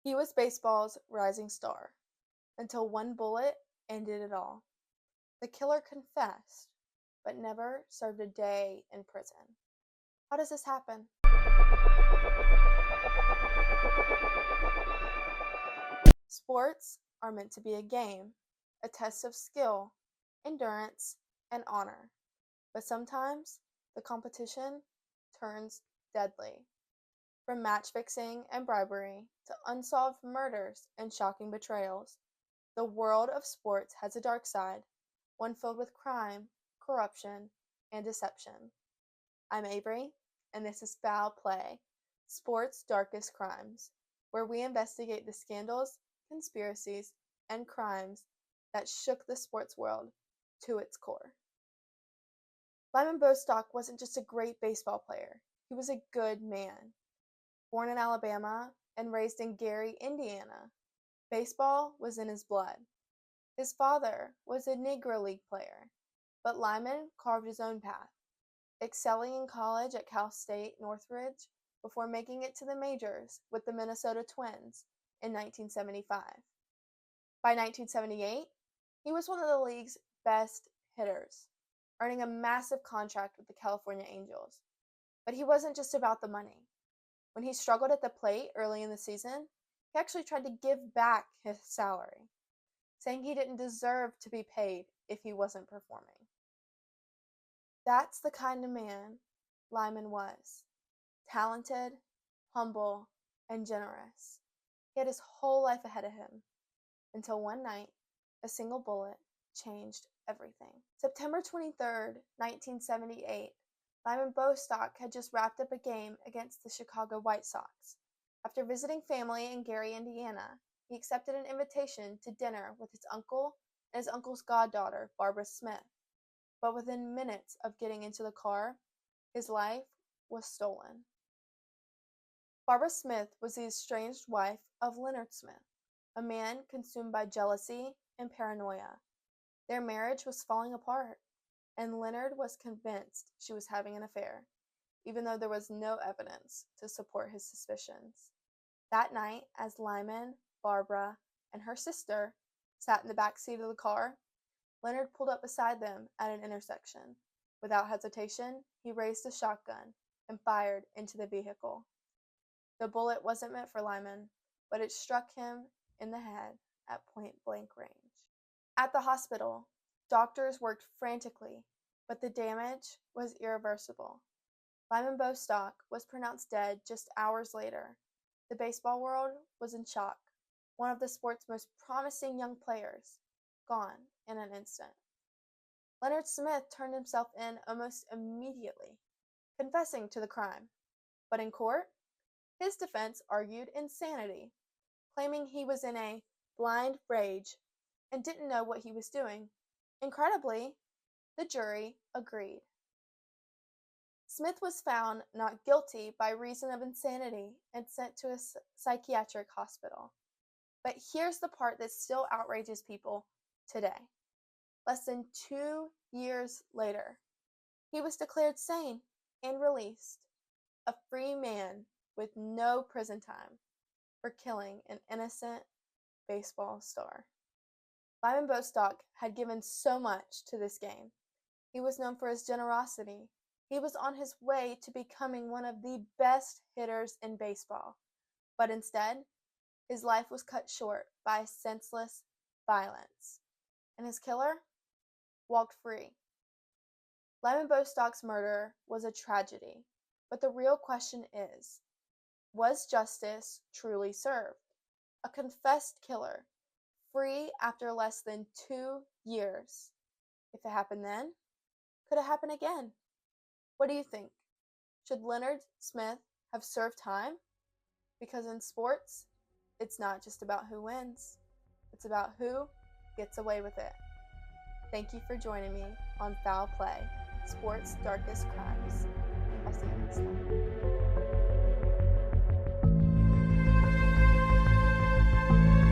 He was baseball's rising star until one bullet ended it all. The killer confessed, but never served a day in prison. How does this happen? Sports are meant to be a game, a test of skill, endurance, and honor. But sometimes the competition turns deadly. From match fixing and bribery to unsolved murders and shocking betrayals, the world of sports has a dark side, one filled with crime, corruption, and deception. I'm Avery, and this is Foul Play, Sports' Darkest Crimes, where we investigate the scandals, conspiracies, and crimes that shook the sports world to its core. Lyman Bostock wasn't just a great baseball player, he was a good man. Born in Alabama and raised in Gary, Indiana, baseball was in his blood. His father was a Negro League player, but Lyman carved his own path, excelling in college at Cal State Northridge before making it to the majors with the Minnesota Twins in 1975. By 1978, he was one of the league's best hitters, earning a massive contract with the California Angels. But he wasn't just about the money. When he struggled at the plate early in the season, he actually tried to give back his salary, saying he didn't deserve to be paid if he wasn't performing. That's the kind of man Lyman was. Talented, humble, and generous. He had his whole life ahead of him, until one night, a single bullet changed everything. September 23rd, 1978, Lyman Bostock had just wrapped up a game against the Chicago White Sox. After visiting family in Gary, Indiana, he accepted an invitation to dinner with his uncle and his uncle's goddaughter, Barbara Smith. But within minutes of getting into the car, his life was stolen. Barbara Smith was the estranged wife of Leonard Smith, a man consumed by jealousy and paranoia. Their marriage was falling apart, and Leonard was convinced she was having an affair, even though there was no evidence to support his suspicions. That night, as Lyman, Barbara, and her sister sat in the back seat of the car, Leonard pulled up beside them at an intersection. Without hesitation, he raised a shotgun and fired into the vehicle. The bullet wasn't meant for Lyman, but it struck him in the head at point-blank range. At the hospital, doctors worked frantically, but the damage was irreversible. Lyman Bostock was pronounced dead just hours later. The baseball world was in shock. One of the sport's most promising young players, gone in an instant. Leonard Smith turned himself in almost immediately, confessing to the crime. But in court, his defense argued insanity, claiming he was in a blind rage and didn't know what he was doing. Incredibly, the jury agreed. Smith was found not guilty by reason of insanity and sent to a psychiatric hospital. But here's the part that still outrages people today. Less than 2 years later, he was declared sane and released, a free man with no prison time for killing an innocent baseball star. Lyman Bostock had given so much to this game. He was known for his generosity. He was on his way to becoming one of the best hitters in baseball. But instead, his life was cut short by senseless violence. And his killer walked free. Lyman Bostock's murder was a tragedy. But the real question is, was justice truly served? A confessed killer, free after less than 2 years. If it happened then, could it happen again? What do you think? Should Leonard Smith have served time? Because in sports, it's not just about who wins. It's about who gets away with it. Thank you for joining me on Foul Play, Sports' Darkest Crimes. I'll see you next time.